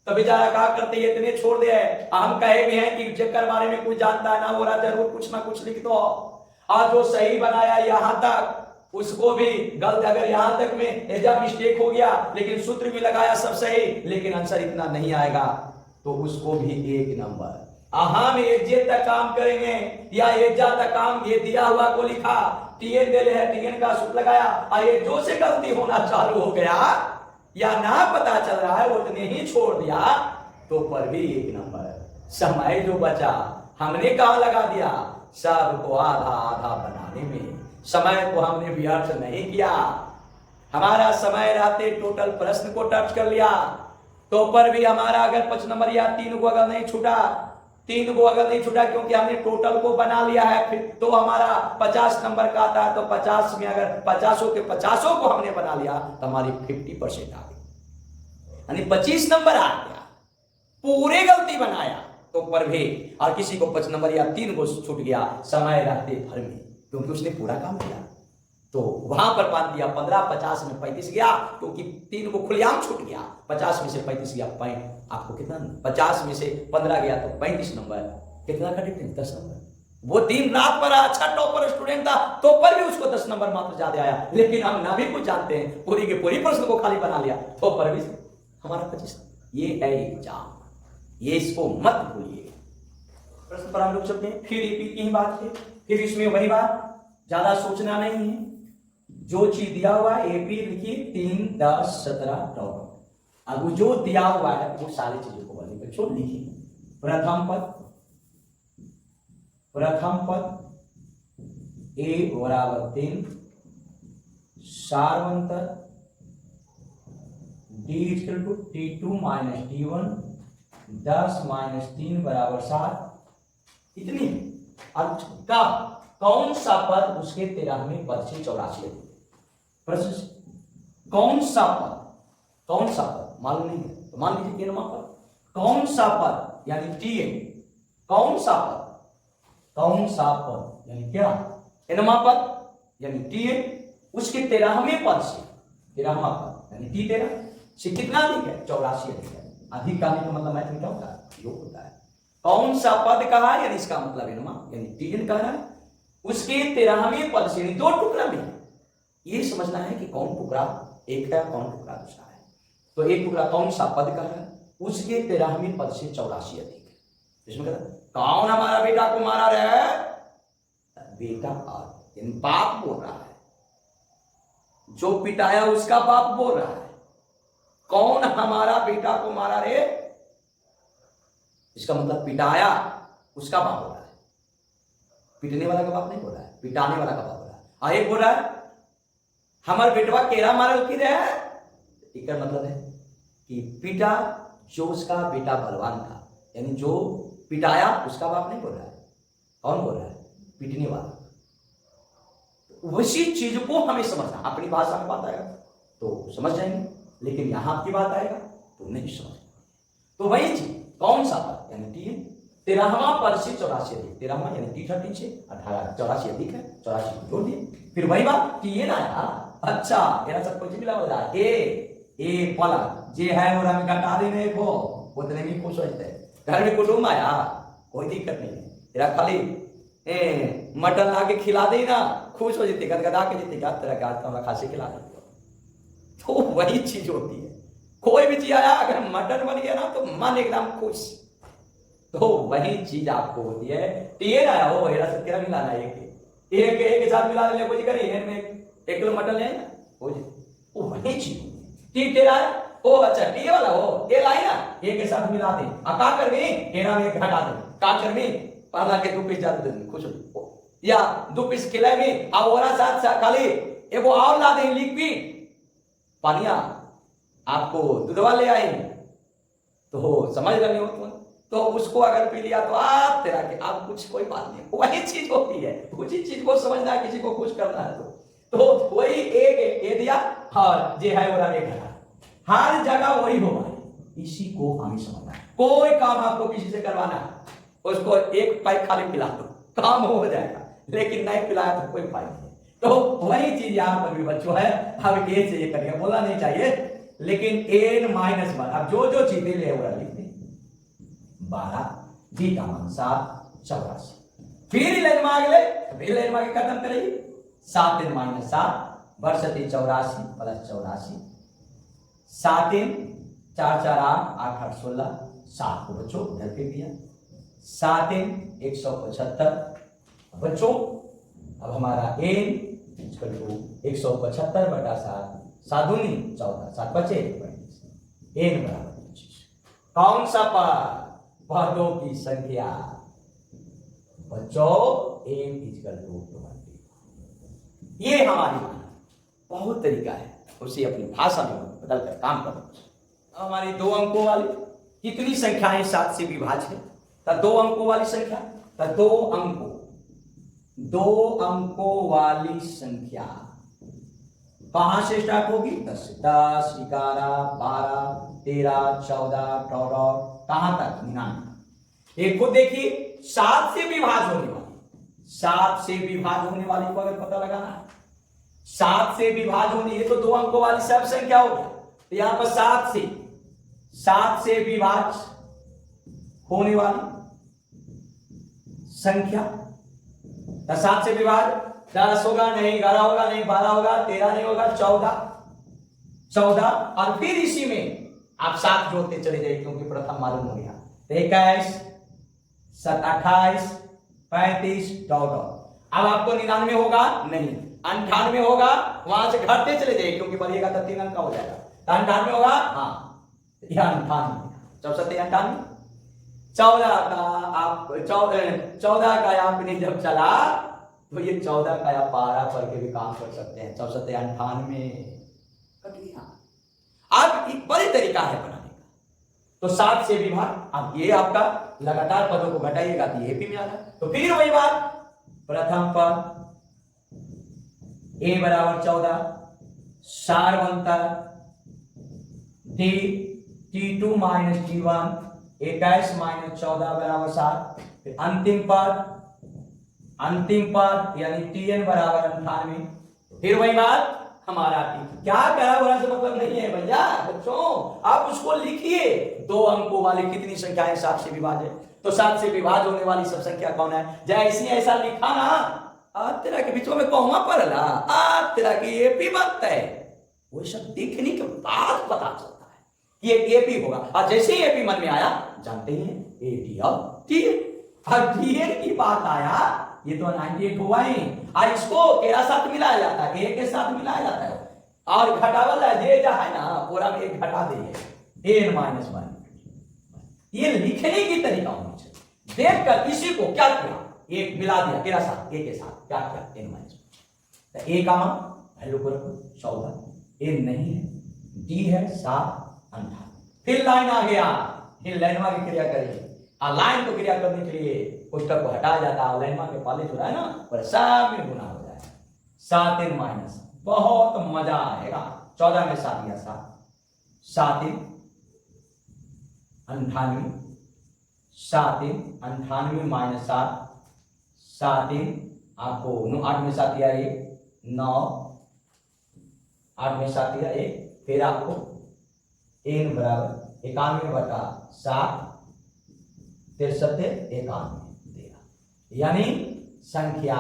तो बेचारा क्या करते हैं, इतने छोड़ दिए। हम कहे भी हैं कि चक्कर बारे में कुछ जानता है ना, वो जरूर कुछ ना कुछ लिख दो। और जो सही बनाया यहां तक उसको भी गलत, अगर यहां तक में एजा मिस्टेक हो गया लेकिन सूत्र भी लगाया सब सही लेकिन आंसर इतना नहीं आएगा तो उसको भी 1 नंबर। हम एजे तक काम करेंगे या एजा तक काम, ये दिया हुआ को लिखा टीएन दे है, टीएन का सूत्र लगाया और ये जो से गलती होना चालू हो गया या ना पता चल रहा है उतने ही छोड़ दिया तो पर भी 1 नंबर। समय जो बचा हमने कहा लगा दिया, सबको आधा आधा बनाने में, समय को हमने व्यर्थ नहीं किया। हमारा समय रहते टोटल प्रश्न को टच कर लिया तो पर भी हमारा अगर 5 नंबर या 3 को अगर नहीं छूटा, 3 को अगर नहीं छूटा क्योंकि हमने टोटल को बना लिया है फिर तो हमारा 50 नंबर का आता है तो 50 में अगर 50 के 50 को हमने बना लिया तो हमारी 50% आ गई, यानी 25 नंबर आ गया। पूरे गलती बनाया तो पर भी और किसी को 5 नंबर या 3 को छूट गया समय रहते भर में क्योंकि उसने पूरा काम किया तो वहां पर बांध दिया 15, 50 में 35 गया क्योंकि 3 को खुलेआम छूट गया, 50 में से 35 गया पॉइंट आपको कितना, 50 में से 15 गया तो 35 नंबर, कितना का डिफरेंस 10 नंबर। वो दिन रात पर अच्छा टॉपर स्टूडेंट था तो पर भी उसको 10 नंबर मात्र ज्यादा आया, लेकिन हम ना भी कुछ जानते हैं पूरी के पूरी प्रश्न को खाली बना लिया तो पर भी हमारा 25। ये है एग्जाम, ये इसको मत भूलिए। प्रश्न पर हम लोग चलते हैं, फिर रिपीट की ही बात है, फिर इसमें वही बात, ज्यादा सोचना नहीं है। जो चीज दिया हुआ है एपी लिखिए 3, 10, 17 डॉट, अब जो दिया हुआ है वो सारी चीजों को बोलिए बच्चों लिखिए। प्रथम पद ए बराबर 3, सारवंतर D equal to T2 minus T1, 10 minus 3 बराबर 7, इतनी। अब कौन सा पद उसके 13वें पद से 84 प्रश्न, कौन सा पद मालूम नहीं है तो मान लीजिए नंबर पद, कौन सा पद यानी टीएन, कौन सा पद यानी क्या एनमा पद यानी टीएन उसके 13वें पद से, 13वां पद यानी T13 से कितना अधिक है 84 अधिक है। अधिक का मतलब मैथ में क्या होता है योग होता है। कौन सा पद कहा यानी इसका मतलब एनमा यानी टीएन कह रहा है उसके 13वें पद से, यानी 2 टुकड़ा में ये समझना है कि कौन टुकड़ा एक है कौन टुकड़ा दूसरा है। तो एक टुकड़ा कौन सा पद का है उसके 13वें पद से 84 अधिक है। इसमें कहता कौन हमारा बेटा को मारा रहा है, बेटा बाप बोल रहा है, जो पिटाया उसका बाप बोल रहा है। कौन हमारा बेटा को मारा रे, इसका मतलब पिटाया उसका बाप बोल रहा है, पिटने वाला का बाप नहीं बोल रहा है, पिटाने वाला का बाप बोल रहा है। एक बोल रहा है हमारे बेटवा केरा मारल की रहे, इसका मतलब है कि पिटा जो उसका बेटा बलवान था, यानी जो पिटाया उसका बाप नहीं बोल रहा है, कौन बोल रहा है पिटने वाला। वैसी चीज को हमें समझना, अपनी भाषा में बात आएगा तो समझ जाएंगे लेकिन यहां की बात आएगा तो नहीं समझ। तो वही चीज कौन सा पद यानी टी 13वां पद से 84 अधिक, 13वां यानी T13 से 18 84 अधिक है, 84 को जोड़ दिए फिर वही बात टीएन आया। अच्छा मेरा सब कुछ मिला बोला ए पलक जे है और हम घटा देने को उतने भी खुश होते हैं। घर में कुटुंब आया कोई दिक्कत नहीं है, तेरा खाली मटन ला के खिला दे ना खुश हो जाते, गदगदा के जीते क्या तेरा क्या खांसी खिला दे। तो वही चीज होती है, कोई भी चीज आया अगर मटन बन गया ना तो मन एकदम खुश। तो वही चीज आपको होती है। टीएन आया हो हेरा सब क्या मिलाना है एक के साथ मिला ले कुछ करी है में 1 किलो मटन ले हो जाए, वो वही चीज टी तेरा ओ अच्छा टी वाला हो ये लाई ना एक के साथ मिला दे आ का कर में हेरा में घटा दे का कर में पाला के 2 पीस ज्यादा दे खुश हो या 2 पीस खिलाए में और साथ खाली एगो और ला दे लिक्विड पानिया आपको दूधवा ले आए तो समझ रहे हो तो उसको अगर पी लिया तो आप तेरा के आप कुछ कोई बात नहीं, वही चीज होती है। उसी चीज को समझना है, किसी को खुश करना है तो वही एक ए दिया और जे है वो एक है, हर जगह वही होगा। इसी को हमें समझना है। कोई काम आपको किसी से करवाना है उसको 1 पाइप खाली पिला दो काम हो जाएगा, लेकिन नहीं पिलाया तो कोई फायदा नहीं। तो वही चीज यहाँ पर भी बच्चों है, अब ए से ये करिए बोलना नहीं चाहिए लेकिन n-1 अब जो चीजें ले वो लिख दें 12 डी का मान 7 84 फिर लाइन मांग ले, फिर लाइन मांग खत्म करेगी 7 n माइनस 7 वर्षति 84 प्लस 84, 7 n 4 4 8 8 8 16, 7 को बच्चों उधर पे दिया, 7 n 175 बच्चों। अब हमारा n 175 बटा 7, 7 दूनी 14, 7 बचे 35, n बराबर 25। कौन सा पदों की संख्या बच्चों n इक्वल टू 20। ये हमारी बहुत तरीका है, उसे अपनी भाषा में बदलकर काम करो। हमारी 2 अंकों वाली कितनी संख्याएं 7 से विभाज्य है? 2 अंकों वाली संख्या, 2 अंकों वाली संख्या कहां से स्टार्ट होगी? 10 से। 10, 11, 12, 13, 14, 18 कहां तक? 99। एक को देखिए 7 से विभाज्य होने वाली, 7 से विभाज्य होने वाली को अगर पता लगाना है, 7 से विभाज्य होने, ये तो 2 अंकों वाली सब संख्या हो गया, तो यहां पर 7 से विभाज्य होने वाली संख्या, 7 से विभाज्य 10 होगा नहीं, 11 होगा नहीं, 12 होगा, 13 नहीं होगा, 14 और फिर इसी में आप 7 जोड़ते चले जाइए क्योंकि प्रथम मालूम हो गया। 21, 28, 35, 14। अब आपको 99 होगा नहीं, 98 होगा, वहां से घटते चले जाइए क्योंकि बढ़िएगा तो 3 अंक का हो जाएगा, 98 होगा, हाँ 98, 64, 98, 14 का आपने जब चला तो ये 14 का आप 12 पढ़ के भी काम कर सकते हैं, 64, 98 कट गया। अब एक बड़ी तरीका है बनाने का, तो 7 से विभाग, अब ये आपका लगातार पदों को घटाइएगा तो ये भी में आ रहा, तो फिर वही बात, प्रथम पद a बराबर 14, सार बनता t2 माइनस t1, 21 माइनस 14 बराबर 7, फिर अंतिम पद यानी tn बराबर 98, फिर वही बात हमारा क्या करा बोला से मतलब नहीं है भैया बच्चों, आप उसको लिखिए। 2 अंकों वाली कितनी संख्याएं 7 से विभाज्य है, तो 7 से विभाज्य होने वाली सब संख्या कौन है? जैसे ऐसा लिखा ना, आज तेरा के बीच में कौमा पड़ला, आज तेरा की एपी बनता है, वो सब देखने के बाद पता चलता है कि ये एपी होगा। और जैसे ही एपी मन में आया, जानते हैं एटी और टीएन की बात आया, ये तो 98 हुआ ही, और इसको केरा साथ मिलाया जाता है, ए के साथ मिलाया जाता है, और घटावल है ना पूरा में एक घटा देंगे n माइनस 1। ये लिखने की तरीका होनी चाहिए, देखकर इसी को क्या किया, एक मिला दिया केरा साथ, ए के साथ क्या किया n माइनस 1, ए का मान वैल्यू को रखो 14, n नहीं है, d है 7, 98, फिर लाइन आ गया, फिर लाइन की क्रिया करिए, लाइन को क्रिया करने के लिए पुस्तक को हटाया जाता है, लाइन के पहले जो है ना पर सब में गुना हो जाए, 7 n माइनस, बहुत मजा आएगा। 14 में 7 या 7 n 98, 7 n 98 माइनस 7 n आपको 8 में 7 या 1 9, 8 में 7 या 1, फिर आपको n बराबर 91 बटा 7, 63, 91 देगा, यानी संख्या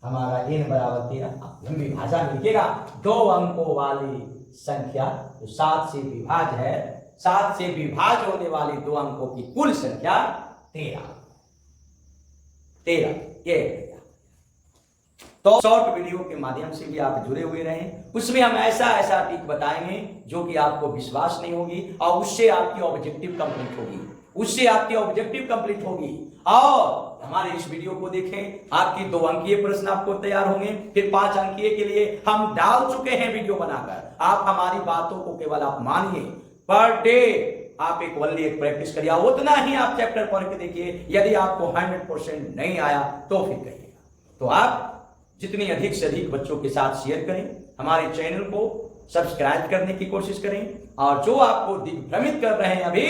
हमारा n बराबर 13। लंबी भाषा में लिखिएगा, 2 अंकों वाली संख्या जो 7 से विभाज्य है, 7 से विभाज्य होने वाली 2 अंकों की कुल संख्या 13 ये। तो शॉर्ट वीडियो के माध्यम से भी आप जुड़े हुए रहें, उसमें हम ऐसा टिक बताएंगे जो कि आपको विश्वास नहीं होगी, और उससे आपकी ऑब्जेक्टिव कंप्लीट होगी, और हमारे इस वीडियो को देखें, आपकी 2 अंकीय प्रश्न आपको तैयार होंगे, फिर 5 अंकीय के लिए हम डाल चुके हैं वीडियो बनाकर। आप हमारी बातों को केवल आप मानिए, पर डे आप एक प्रैक्टिस करिए, उतना ही आप चैप्टर पढ़ के देखिए। यदि आपको 100% नहीं आया तो फिर कहिएगा। तो आप जितनी अधिक से अधिक बच्चों के साथ शेयर करें, हमारे चैनल को सब्सक्राइब करने की कोशिश करें, और जो आपको दिग्भ्रमित कर रहे हैं अभी,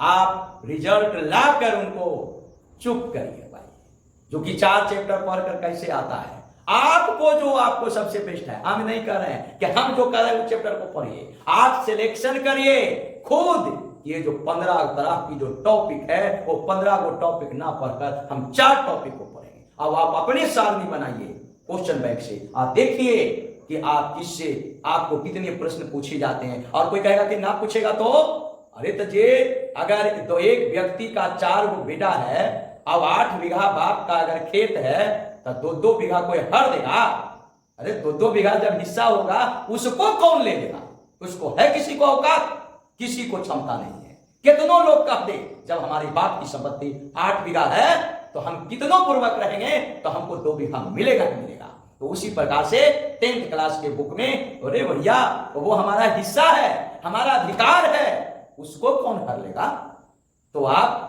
आप रिजल्ट लाकर उनको चुप करिए भाई, जो कि 4 चैप्टर पढ़कर कैसे आता है। आपको जो आपको सबसे बेस्ट है, हम नहीं कह रहे हैं कि हम जो कर रहे हैं उस चैप्टर को पढ़िए, आप सिलेक्शन करिए खुद। ये जो 15 तरह की जो टॉपिक है, वो 15 को टॉपिक ना पढ़कर हम 4 टॉपिक को पढ़ेंगे, अब आप अपने सारणी बनाइए क्वेश्चन बैंक से, आप देखिए कि आप किससे आपको कितने प्रश्न पूछे जाते हैं। और कोई कहेगा कि ना पूछेगा तो अरे तो जे अगर तो एक व्यक्ति का 4 बेटा है, अब 8 बीघा बाप का अगर खेत है तो 2-2 बीघा कोई हर देगा। अरे 2-2 बीघा जब हिस्सा होगा उसको कौन ले लेगा? उसको है किसी को औकात? किसी को क्षमता नहीं है। कितनों लोग कहते जब हमारे बाप की संपत्ति 8 बीघा है तो हम कितनों पूर्वक रहेंगे तो हमको 2 बीघा मिलेगा ही मिलेगा। तो उसी प्रकार से 10th क्लास के बुक में अरे भैया वो हमारा हिस्सा है, हमारा अधिकार है, उसको कौन हर लेगा? तो आप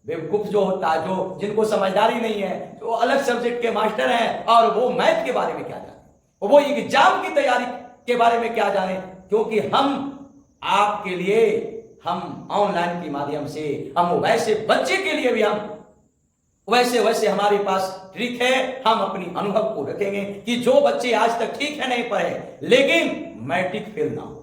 बेवकूफ जो होता है, जो जिनको समझदारी नहीं है, जो अलग सब्जेक्ट के मास्टर हैं और वो मैथ के बारे में क्या जाने, वो एग्जाम की तैयारी के बारे में क्या जाने, क्योंकि हम आपके लिए हम ऑनलाइन के माध्यम से हम वैसे बच्चे के लिए भी हम वैसे हमारे पास ट्रिक है। हम अपनी अनुभव को रखेंगे कि जो बच्चे आज तक ठीक है नहीं पढ़े लेकिन मैट्रिक फेल ना हो,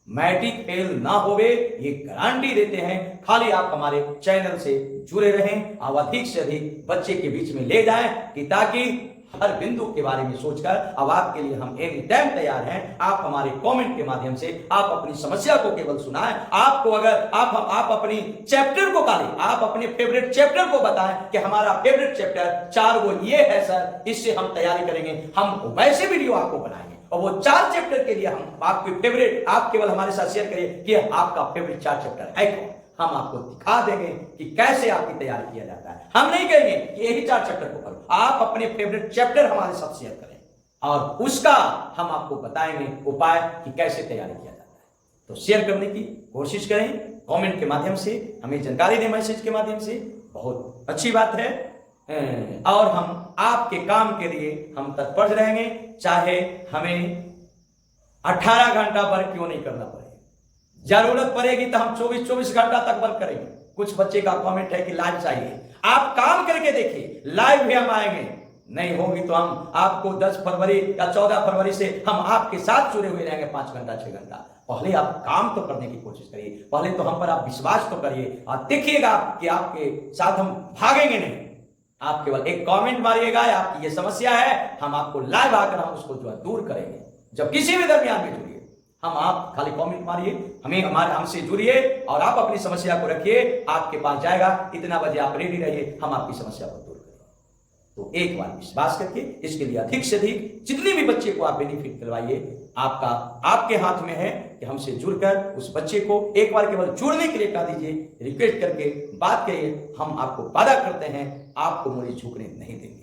मैट्रिक फेल ना होवे ये गारंटी देते हैं। खाली आप हमारे चैनल से जुड़े रहें और अधिक से अधिक बच्चे के बीच में ले जाएं कि ताकि हर बिंदु के बारे में सोचकर अब आपके लिए हम एनी टाइम तैयार हैं। आप हमारे कमेंट के माध्यम से आप अपनी समस्या को केवल सुनाएं। आपको अगर आप अपनी चैप्टर को कालें, आप अपने फेवरेट चैप्टर को बताएं कि हमारा फेवरेट चैप्टर 4 वो ये है सर, इससे हम तैयारी करेंगे। हम वैसे वीडियो आपको बनाएंगे और वो 4 चैप्टर के लिए हम आपके फेवरेट, आप केवल हमारे साथ शेयर करिए कि आपका फेवरेट 4 चैप्टर है कौन। हम आपको दिखा देंगे कि कैसे आपकी तैयारी किया जाता है। हम नहीं कहेंगे कि यही 4 चैप्टर को पढ़ो, आप अपने फेवरेट चैप्टर हमारे साथ शेयर करें और उसका हम आपको बताएंगे उपाय कि कैसे तैयारी किया जाता है। तो शेयर करने की कोशिश करें, कमेंट के माध्यम से हमें जानकारी दें, मैसेज के माध्यम से, बहुत अच्छी बात है। और हम आपके काम के लिए हम तत्पर रहेंगे, चाहे हमें 18 घंटा वर्क क्यों नहीं करना पड़े। जरूरत पड़ेगी तो हम 24 घंटा तक वर्क करेंगे। कुछ बच्चे का कमेंट है कि लाइव चाहिए, आप काम करके देखिए, लाइव भी हम आएंगे। नहीं होगी तो हम आपको 10 फरवरी या 14 फरवरी से हम आपके साथ जुड़े हुए रहेंगे 5 घंटा 6 घंटा। पहले आप काम तो करने की कोशिश करिए, पहले तो हम पर आप विश्वास तो करिए और देखिएगा कि आपके साथ हम भागेंगे नहीं। आप केवल एक कमेंट मारिएगा, आपकी ये समस्या है, हम आपको लाइव आकर हम उसको जो है दूर करेंगे। जब किसी भी दरमियान में जुड़िए, हम आप खाली कमेंट मारिए, हमसे जुड़िए और आप अपनी समस्या को रखिए, आपके पास जाएगा। इतना बजे आप रेडी रहिए, हम आपकी समस्या को दूर करेंगे। तो एक बार विश्वास करके इसके लिए अधिक से अधिक जितने भी बच्चे को आप बेनिफिट करवाइए, आपका आपके हाथ में है कि हमसे जुड़कर उस बच्चे को एक बार केवल जुड़ने के लिए कह दीजिए, रिक्वेस्ट करके बात करिए। हम आपको वादा करते हैं आपको मोड़ी झुकने नहीं देंगे।